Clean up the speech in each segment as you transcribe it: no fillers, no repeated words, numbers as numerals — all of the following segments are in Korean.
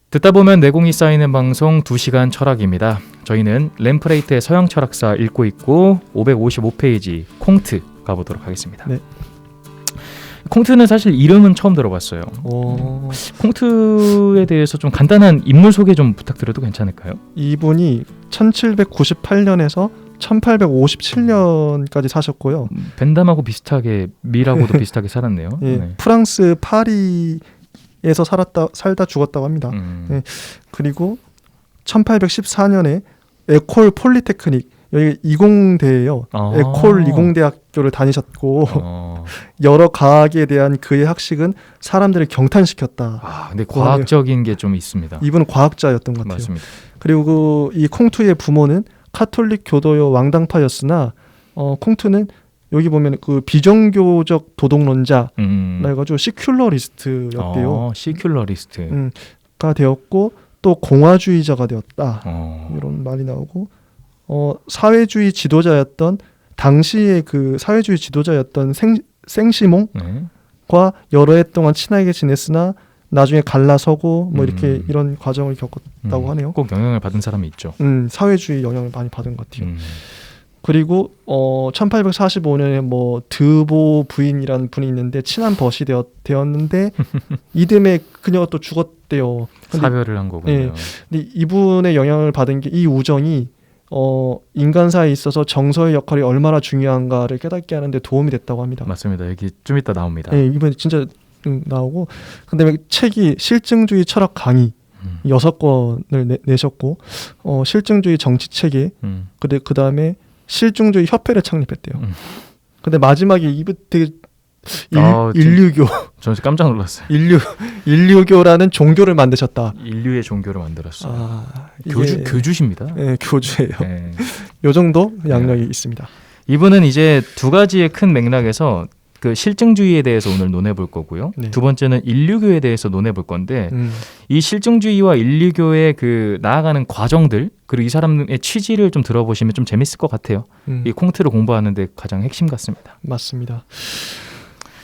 듣다 보면 내공이 쌓이는 방송 2시간 철학입니다. 저희는 램프레이트의 서양 철학사 읽고 있고 555페이지 콩트 가보도록 하겠습니다. 네. 콩트는 사실 이름은 처음 들어봤어요. 콩트에 대해서 좀 간단한 인물 소개 좀 부탁드려도 괜찮을까요? 이분이 1798년에서 1857년까지 사셨고요. 벤담하고 비슷하게 미라고도 비슷하게 살았네요. 예, 네. 프랑스 파리에서 살다 죽었다고 합니다. 예, 그리고 1814년에 에콜 폴리테크닉, 여기 이공대예요. 에콜 이공대학교를 다니셨고 여러 과학에 대한 그의 학식은 사람들을 경탄시켰다. 근데 과학적인 게 좀 있습니다. 이분은 과학자였던 것 같아요. 맞습니다. 그리고 이 콩투의 부모는 카톨릭 교도요 왕당파였으나 콩투는 여기 보면 그 비정교적 도덕론자 해가지고 시큘러리스트였대요. 시큘러리스트가 되었고 또 공화주의자가 되었다. 이런 말이 나오고 사회주의 지도자였던 당시의 그 사회주의 지도자였던 생시몽과 여러 해 동안 친하게 지냈으나 나중에 갈라서고 뭐 이렇게 이런 과정을 겪었다고 하네요. 꼭 영향을 받은 사람이 있죠. 사회주의 영향을 많이 받은 것 같아요. 그리고 1845년에 뭐 드보 부인이라는 분이 있는데 친한 벗이 되었는데 이듬해 그녀가 또 죽었대요. 사별을 한 거군요. 네, 근데 이분의 영향을 받은 게 이 우정이 인간사에 있어서 정서의 역할이 얼마나 중요한가를 깨닫게 하는데 도움이 됐다고 합니다. 맞습니다. 여기 좀 이따 나옵니다. 네, 이번에 진짜 나오고, 근데 책이 실증주의 철학 강의 6권을 내셨고, 실증주의 정치체계, 그 다음에 실증주의 협회를 창립했대요. 근데 마지막에 이분 되게 인류교. 저는 깜짝 놀랐어요. 인류교라는 종교를 만드셨다. 인류의 종교를 만들었어요. 교주십니다. 네, 교주예요. 네. 요 정도 양력이 있습니다. 이분은 이제 두 가지의 큰 맥락에서 그 실증주의에 대해서 오늘 논해볼 거고요. 네. 두 번째는 인류교에 대해서 논해볼 건데 이 실증주의와 인류교의 그 나아가는 과정들 그리고 이 사람의 취지를 좀 들어보시면 좀 재밌을 것 같아요. 이 콩트를 공부하는데 가장 핵심 같습니다. 맞습니다.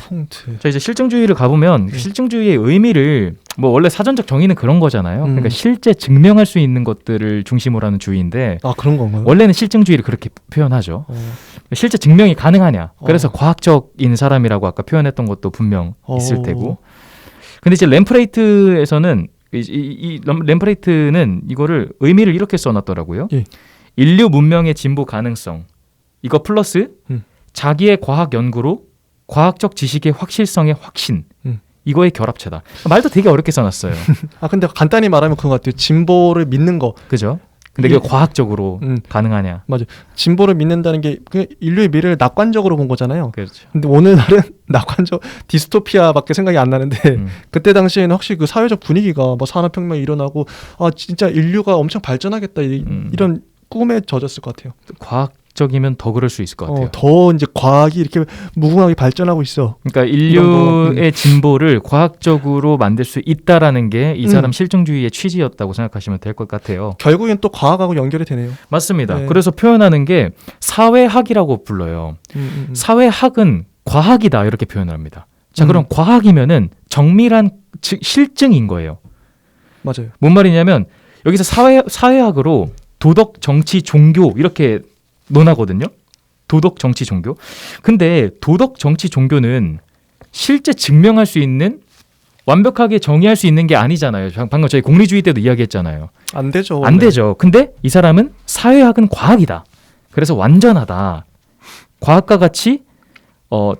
콩트. 자, 이제 실증주의를 가보면 실증주의의 의미를 뭐 원래 사전적 정의는 그런 거잖아요. 그러니까 실제 증명할 수 있는 것들을 중심으로 하는 주의인데 그런 건가요? 원래는 실증주의를 그렇게 표현하죠. 실제 증명이 가능하냐. 그래서 과학적인 사람이라고 아까 표현했던 것도 분명 있을 테고. 근데 이제 램프레이트에서는 이 램프레이트는 이거를 의미를 이렇게 써놨더라고요. 예. 인류 문명의 진보 가능성 이거 플러스 자기의 과학 연구로 과학적 지식의 확실성의 확신 이거의 결합체다. 말도 되게 어렵게 써놨어요. 근데 간단히 말하면 그런 것 같아요. 진보를 믿는 거. 그죠? 근데 이게 과학적으로 가능하냐? 맞아요. 진보를 믿는다는 게 그냥 인류의 미래를 낙관적으로 본 거잖아요. 그렇죠. 근데 오늘날은 낙관적 디스토피아밖에 생각이 안 나는데 그때 당시에는 확실히 그 사회적 분위기가 뭐 산업혁명이 일어나고 진짜 인류가 엄청 발전하겠다 이런 꿈에 젖었을 것 같아요. 과학적이면 더 그럴 수 있을 것 같아요. 더 이제 과학이 이렇게 무궁하게 발전하고 있어. 그러니까 인류의 진보를 과학적으로 만들 수 있다라는 게 이 사람 실증주의의 취지였다고 생각하시면 될 것 같아요. 결국엔 또 과학하고 연결이 되네요. 맞습니다. 네. 그래서 표현하는 게 사회학이라고 불러요. 사회학은 과학이다 이렇게 표현을 합니다. 자, 그럼 과학이면은 정밀한 실증인 거예요. 맞아요. 뭔 말이냐면 여기서 사회학으로 도덕, 정치, 종교 이렇게 논하거든요. 도덕, 정치, 종교. 근데 도덕, 정치, 종교는 실제 증명할 수 있는 완벽하게 정의할 수 있는 게 아니잖아요. 방금 저희 공리주의 때도 이야기했잖아요. 안 되죠. 안 되죠. 근데 이 사람은 사회학은 과학이다. 그래서 완전하다. 과학과 같이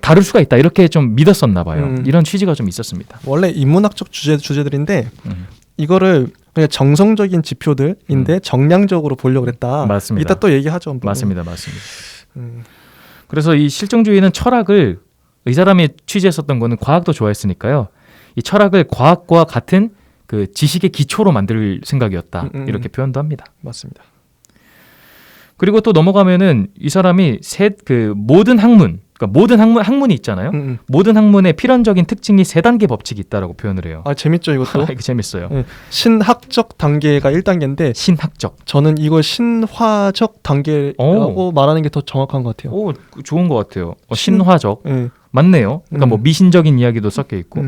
다룰 수가 있다. 이렇게 좀 믿었었나 봐요. 이런 취지가 좀 있었습니다. 원래 인문학적 주제들인데 이거를 그냥 정성적인 지표들인데 정량적으로 보려고 그랬다. 맞습니다. 이따 또 얘기하죠. 맞습니다. 그래서 이 실증주의는 철학을 이 사람이 취재했었던 거는 과학도 좋아했으니까요. 이 철학을 과학과 같은 그 지식의 기초로 만들 생각이었다. 이렇게 표현도 합니다. 맞습니다. 그리고 또 넘어가면은 이 사람이 모든 학문, 그러니까 모든 학문이 있잖아요. 모든 학문의 필연적인 특징이 3단계 법칙이 있다라고 표현을 해요. 재밌죠 이것도. 이게 재밌어요. 네. 신학적 단계가 1단계인데 신학적. 저는 이걸 신화적 단계라고 말하는 게 더 정확한 것 같아요. 좋은 것 같아요. 신화적. 네. 맞네요. 그러니까 뭐 미신적인 이야기도 섞여 있고.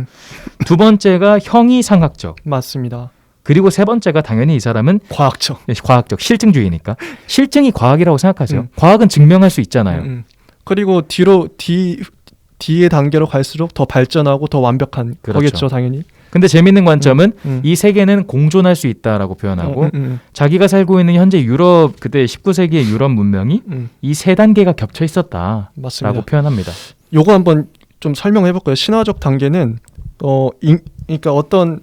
두 번째가 형이상학적. 맞습니다. 그리고 세 번째가 당연히 이 사람은 과학적. 과학적 실증주의니까 실증이 과학이라고 생각하세요. 음. 과학은 증명할 수 있잖아요. 그리고 뒤의 단계로 갈수록 더 발전하고 더 완벽한 그렇죠. 거겠죠, 당연히. 근데 재밌는 관점은 음. 이 세계는 공존할 수 있다라고 표현하고 음. 자기가 살고 있는 현재 유럽 그때 19세기의 유럽 문명이 이 세 단계가 ገብ쳐 있었다라고 맞습니다. 표현합니다. 요거 한번 좀 설명해 볼까요? 신화적 단계는 그러니까 어떤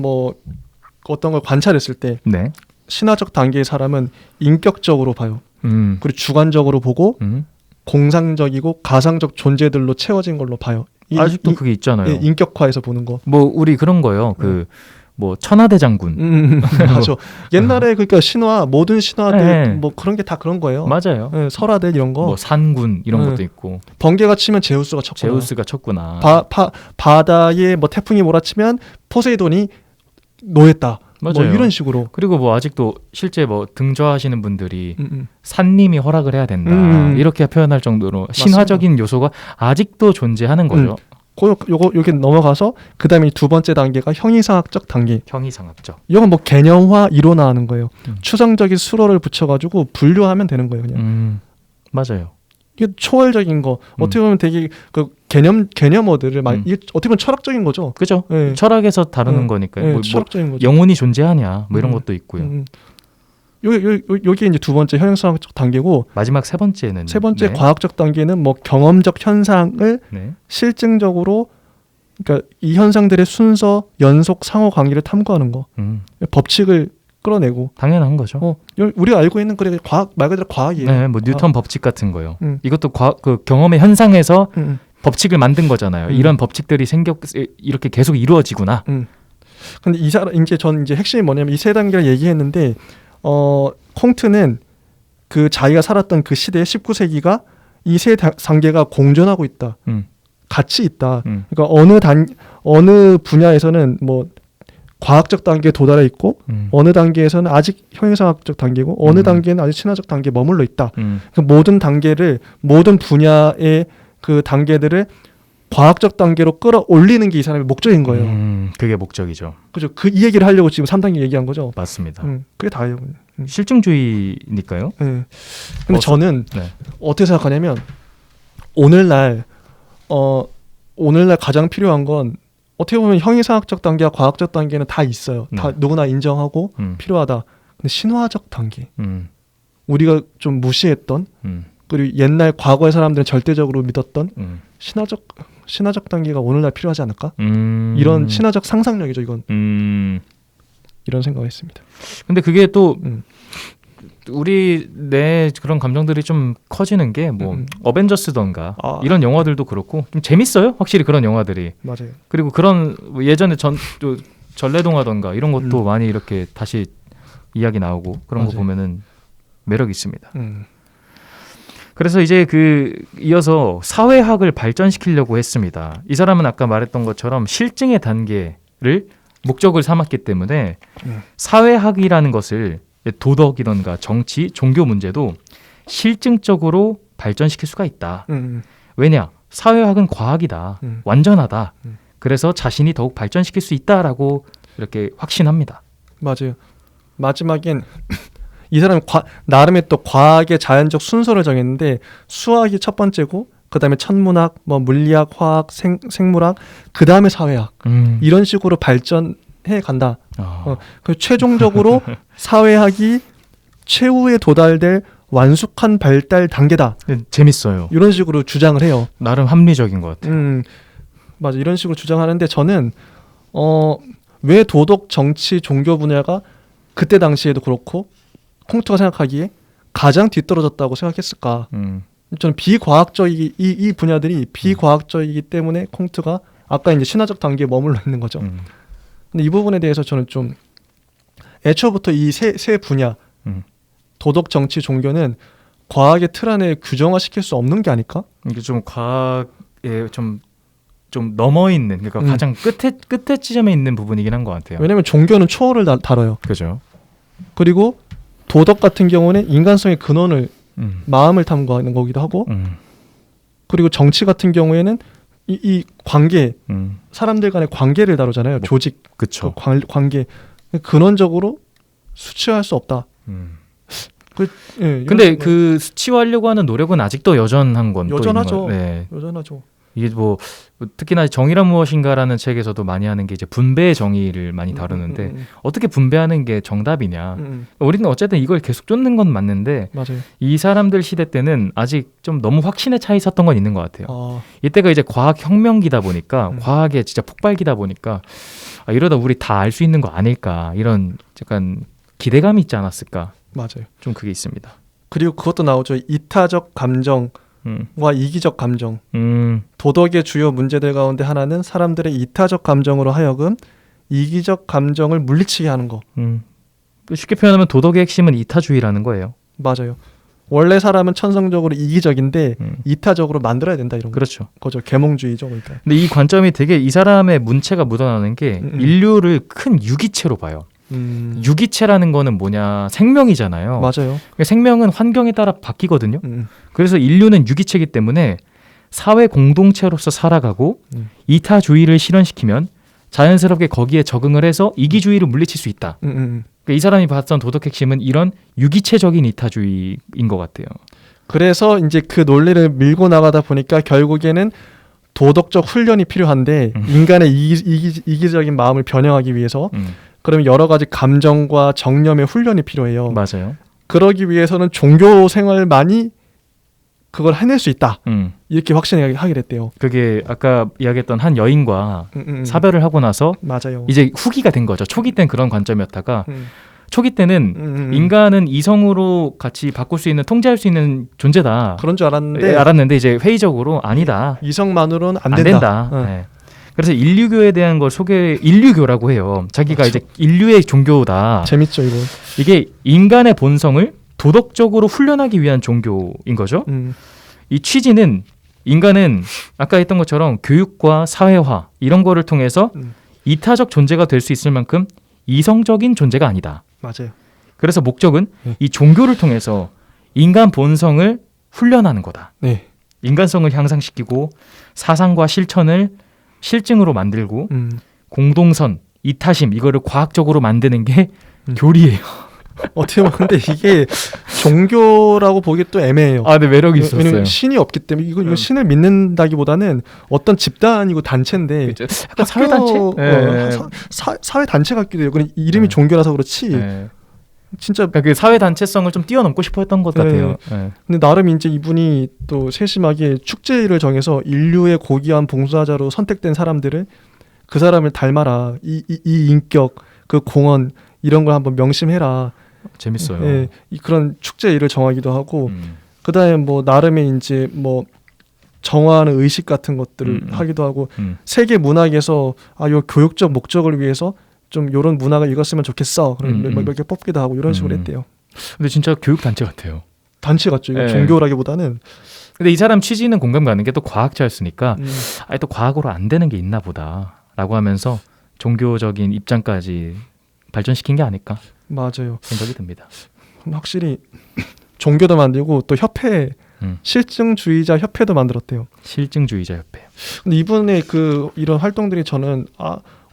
걸 관찰했을 때 네. 신화적 단계의 사람은 인격적으로 봐요. 그리고 주관적으로 보고 공상적이고 가상적 존재들로 채워진 걸로 봐요. 아직도 그게 있잖아요. 예, 인격화해서 보는 거. 뭐 우리 그런 거요. 뭐 천하대장군. 맞아. 옛날에 그러니까 신화 모든 신화들 네. 뭐 그런 게 다 그런 거예요. 맞아요. 예, 설화들 이런 거. 뭐 산군 이런 네. 것도 있고. 번개가 치면 제우스가 쳤구나. 제우스가 쳤구나. 바다에 뭐 태풍이 몰아치면 포세이돈이 노했다. 맞아요. 뭐 이런 식으로. 그리고 뭐 아직도 실제 뭐 등좌하시는 분들이 음. 산님이 허락을 해야 된다. 이렇게 표현할 정도로 신화적인 요소가 아직도 존재하는 거죠. 요게 넘어가서 그다음에 두 번째 단계가 형이상학적 단계. 형이상학적. 이건 뭐 개념화 이론화하는 거예요. 추상적인 수로를 붙여가지고 분류하면 되는 거예요, 그냥. 맞아요. 이게 초월적인 거 어떻게 보면 되게 그 개념어들을 이게 어떻게 보면 철학적인 거죠. 그죠? 예. 철학에서 다루는 거니까요. 예, 뭐 철학적인 거죠. 영혼이 존재하냐 뭐 이런 것도 있고요. 요게 이제 두 번째 형이상학적 단계고 마지막 세 번째는 세 번째 과학적 단계는 뭐 경험적 현상을 실증적으로 그러니까 이 현상들의 순서, 연속, 상호 관계를 탐구하는 거. 법칙을 끌어내고 당연한 거죠. 우리가 알고 있는 그래 과학 말 그대로 과학이에요. 네, 뭐 뉴턴 법칙 같은 거요. 이것도 그 경험의 현상에서 법칙을 만든 거잖아요. 이런 법칙들이 이렇게 계속 이루어지구나. 근데 전 이제 핵심이 뭐냐면 이 세 단계를 얘기했는데 콩트는 그 자기가 살았던 그 시대 19세기가 이 세 단계가 공존하고 있다. 같이 있다. 그러니까 어느 분야에서는 뭐 과학적 단계에 도달해 있고 어느 단계에서는 아직 형이상학적 단계고 어느 단계는 아직 신화적 단계에 머물러 있다. 그 모든 분야의 그 단계들을 과학적 단계로 끌어올리는 게 이 사람의 목적인 거예요. 그게 목적이죠. 그죠? 이 얘기를 하려고 지금 3단계 얘기한 거죠. 맞습니다. 그게 다예요. 실증주의니까요. 네. 근데 저는 어떻게 생각하냐면 오늘날 가장 필요한 건 어떻게 보면 형이상학적 단계와 과학적 단계는 다 있어요. 다 누구나 인정하고 필요하다. 근데 신화적 단계, 우리가 좀 무시했던 그리고 옛날 과거의 사람들은 절대적으로 믿었던 신화적 단계가 오늘날 필요하지 않을까? 이런 신화적 상상력이죠, 이건. 이런 생각을 했습니다. 근데 그게 또 우리 내 그런 감정들이 좀 커지는 게 뭐 어벤져스던가 이런 영화들도 그렇고 좀 재밌어요. 확실히 그런 영화들이. 맞아요. 그리고 그런 예전에 전래동화던가 이런 것도 많이 이렇게 다시 이야기 나오고 그런 맞아요. 거 보면은 매력 있습니다. 그래서 이제 이어서 사회학을 발전시키려고 했습니다. 이 사람은 아까 말했던 것처럼 실증의 단계를 목적을 삼았기 때문에 사회학이라는 것을 도덕이던가 정치, 종교 문제도 실증적으로 발전시킬 수가 있다. 왜냐? 사회학은 과학이다. 완전하다. 그래서 자신이 더욱 발전시킬 수 있다라고 이렇게 확신합니다. 맞아요. 마지막엔 이 사람이 나름의 또 과학의 자연적 순서를 정했는데 수학이 첫 번째고 그 다음에 천문학, 뭐 물리학, 화학, 생물학, 그 다음에 사회학 이런 식으로 발전해 간다. 그 최종적으로 사회학이 최후에 도달될 완숙한 발달 단계다. 재밌어요. 이런 식으로 주장을 해요. 나름 합리적인 것 같아요. 맞아. 이런 식으로 주장하는데 저는 왜 도덕, 정치, 종교 분야가 그때 당시에도 그렇고 콩트가 생각하기에 가장 뒤떨어졌다고 생각했을까? 저는 이 분야들이 비과학적이기 때문에 콩트가 아까 이제 신화적 단계에 머물러 있는 거죠. 근데 이 부분에 대해서 저는 좀 애초부터 이 세 분야 도덕, 정치, 종교는 과학의 틀 안에 규정화시킬 수 없는 게 아닐까? 이게 좀 과학에 좀 넘어 있는 그러니까 가장 끝에 지점에 있는 부분이긴 한 것 같아요. 왜냐하면 종교는 초월을 다뤄요. 그죠. 그리고 도덕 같은 경우는 인간성의 근원을 마음을 탐구하는 거기도 하고 그리고 정치 같은 경우에는 이 관계 사람들 간의 관계를 다루잖아요. 조직, 그쵸. 관계. 근원적으로 수치화할 수 없다. 예, 근데 이런 그 수치화하려고 하는 노력은 아직도 여전한 건 또 있는 여전하죠. 거. 네. 여전하죠. 이게 뭐 특히나 정의란 무엇인가라는 책에서도 많이 하는 게 이제 분배의 정의를 많이 다루는데 어떻게 분배하는 게 정답이냐. 우리는 어쨌든 이걸 계속 쫓는 건 맞는데 맞아요. 이 사람들 시대 때는 아직 좀 너무 확신에 차 있었던 건 있는 것 같아요. 이때가 이제 과학 혁명기다 보니까 과학의 진짜 폭발기다 보니까 이러다 우리 다 알 수 있는 거 아닐까 이런 약간 기대감이 있지 않았을까. 맞아요. 좀 그게 있습니다. 그리고 그것도 나오죠. 이타적 감정과 이기적 감정. 도덕의 주요 문제들 가운데 하나는 사람들의 이타적 감정으로 하여금 이기적 감정을 물리치게 하는 거. 쉽게 표현하면 도덕의 핵심은 이타주의라는 거예요. 맞아요. 원래 사람은 천성적으로 이기적인데 이타적으로 만들어야 된다 이런 그렇죠. 거죠. 계몽주의죠. 그러니까. 근데 이 관점이 되게 이 사람의 문체가 묻어나는 게 인류를 큰 유기체로 봐요. 유기체라는 거는 뭐냐? 생명이잖아요. 맞아요. 생명은 환경에 따라 바뀌거든요. 그래서 인류는 유기체이기 때문에 사회 공동체로서 살아가고 이타주의를 실현시키면 자연스럽게 거기에 적응을 해서 이기주의를 물리칠 수 있다. 그러니까 이 사람이 봤던 도덕 핵심은 이런 유기체적인 이타주의인 것 같아요. 그래서 이제 그 논리를 밀고 나가다 보니까 결국에는 도덕적 훈련이 필요한데 인간의 이기적인 마음을 변형하기 위해서 그러면 여러 가지 감정과 정념의 훈련이 필요해요. 맞아요. 그러기 위해서는 종교 생활만이 그걸 해낼 수 있다. 이렇게 확신하게 됐대요. 그게 아까 이야기했던 한 여인과 사별을 하고 나서 맞아요. 이제 후기가 된 거죠. 초기 때는 그런 관점이었다가 초기 때는 인간은 이성으로 같이 바꿀 수 있는 통제할 수 있는 존재다. 그런 줄 알았는데 이제 회의적으로 아니다. 이성만으로는 안 된다. 네. 그래서 인류교에 대한 걸 인류교라고 해요. 자기가 그렇죠. 이제 인류의 종교다. 재밌죠 이거. 이게 인간의 본성을 도덕적으로 훈련하기 위한 종교인 거죠. 이 취지는 인간은 아까 했던 것처럼 교육과 사회화 이런 거를 통해서 이타적 존재가 될 수 있을 만큼 이성적인 존재가 아니다. 맞아요. 그래서 목적은 이 종교를 통해서 인간 본성을 훈련하는 거다. 네. 인간성을 향상시키고 사상과 실천을 실증으로 만들고 공동선, 이타심 이거를 과학적으로 만드는 게 교리예요. 어떻게 보면 근데 이게 종교라고 보기 또 애매해요. 네, 매력이 있었어요. 왜냐면 신이 없기 때문에 이거 신을 믿는다기보다는 어떤 집단이고 단체인데 약간 사회단체? 사회단체 같기도 해요. 그냥 이름이 종교라서 그렇지 진짜 그러니까 그 사회단체성을 좀 뛰어넘고 싶어 했던 것 같아요. 근데 나름 이제 이분이 또 세심하게 축제일을 정해서 인류의 고귀한 봉사자로 선택된 사람들을 그 사람을 닮아라. 이 인격, 그 공헌 이런 걸 한번 명심해라. 재밌어요. 그런 축제일을 정하기도 하고 그다음에 뭐 나름의 이제 뭐 정화하는 의식 같은 것들을 하기도 하고 세계 문학에서 요 교육적 목적을 위해서 좀 이런 문화가 읽었으면 좋겠어. 그럼 몇 개 뽑기도 하고 이런 식으로 했대요. 근데 진짜 교육 단체 같아요. 단체 같죠. 이거 종교라기보다는. 근데 이 사람 취지는 공감 가는 게 또 과학자였으니까 또 과학으로 안 되는 게 있나 보다라고 하면서 종교적인 입장까지 발전시킨 게 아닐까? 맞아요. 생각이 듭니다. 확실히 종교도 만들고 또 협회 실증주의자 협회도 만들었대요. 실증주의자 협회. 근데 이분의 이런 활동들이 저는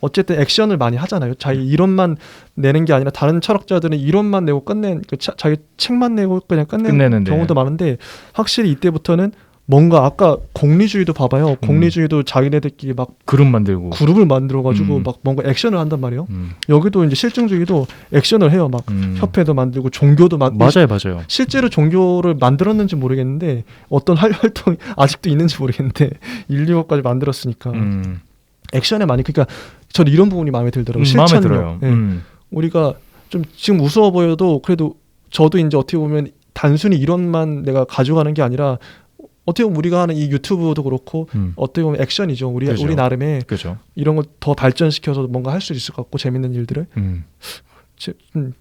어쨌든 액션을 많이 하잖아요. 자기 이론만 내는 게 아니라 다른 철학자들은 이론만 내고 자기 책만 내고 그냥 끝내는 경우도 많은데 확실히 이때부터는 뭔가 아까 공리주의도 봐봐요. 공리주의도 자기네들끼리 막 그룹을 만들어가지고 막 뭔가 액션을 한단 말이에요. 여기도 이제 실증주의도 액션을 해요. 막 협회도 만들고 종교도 맞아요. 실제로 종교를 만들었는지 모르겠는데 어떤 활동이 아직도 있는지 모르겠는데 인류까지 만들었으니까 액션에 많이 그러니까 저는 이런 부분이 마음에 들더라고요. 실천력. 우리가 좀 지금 우스워 보여도 그래도 저도 이제 어떻게 보면 단순히 이론만 내가 가져가는 게 아니라 어떻게 보면 우리가 하는 이 유튜브도 그렇고 어떻게 보면 액션이죠. 우리 나름의 이런 걸 더 발전시켜서 뭔가 할 수 있을 것 같고 재밌는 일들을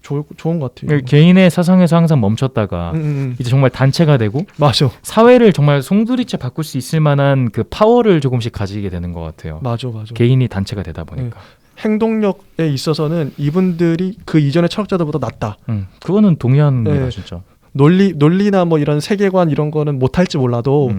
좋은 것 같아요. 개인의 사상에서 항상 멈췄다가 이제 정말 단체가 되고 맞아. 사회를 정말 송두리째 바꿀 수 있을 만한 그 파워를 조금씩 가지게 되는 것 같아요. 맞아. 개인이 단체가 되다 보니까. 행동력에 있어서는 이분들이 그 이전의 철학자들보다 낫다. 그거는 동의합니다. 진짜. 논리나 뭐 이런 세계관 이런 거는 못할지 몰라도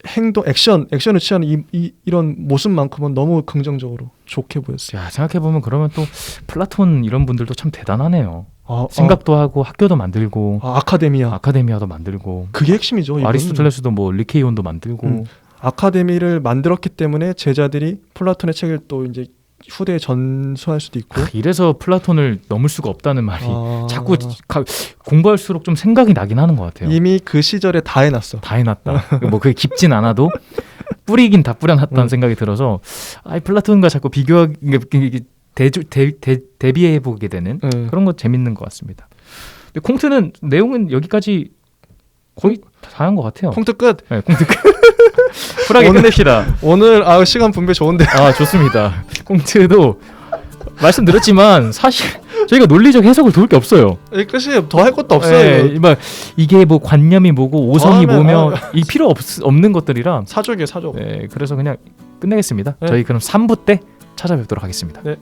행동 액션을 취하는 이런 모습만큼은 너무 긍정적으로 좋게 보였어요. 야, 생각해 보면 그러면 또 플라톤 이런 분들도 참 대단하네요. 아, 생각도 하고 학교도 만들고 아카데미아 아카데미아도 만들고 그게 핵심이죠. 이분은. 아리스토텔레스도 뭐 리케이온도 만들고 아카데미를 만들었기 때문에 제자들이 플라톤의 책을 또 이제 후대에 전수할 수도 있고. 이래서 플라톤을 넘을 수가 없다는 말이 아, 자꾸 공부할수록 좀 생각이 나긴 하는 것 같아요. 이미 그 시절에 다 해놨어. 다 해놨다. 뭐 그게 깊진 않아도 뿌리긴 다 뿌려놨다는 생각이 들어서 플라톤과 자꾸 대비해 보게 되는 그런 거 재밌는 것 같습니다. 근데 콩트는 내용은 여기까지 거의 다 한 것 같아요. 콩트 끝. 네, 콩트 끝. 쿨하게 끝냅시다. 오늘 시간 분배 좋은데. 좋습니다. 콩트도 말씀드렸지만 사실 저희가 논리적 해석을 도울 게 없어요. 끝이 더 할 것도 없어요. 네, 이게 뭐 관념이 뭐고 오성이 더하면, 뭐며 이 필요 없는 것들이라. 사족이에요, 사족. 네, 그래서 그냥 끝내겠습니다. 네. 저희 그럼 3부 때 찾아뵙도록 하겠습니다. 네.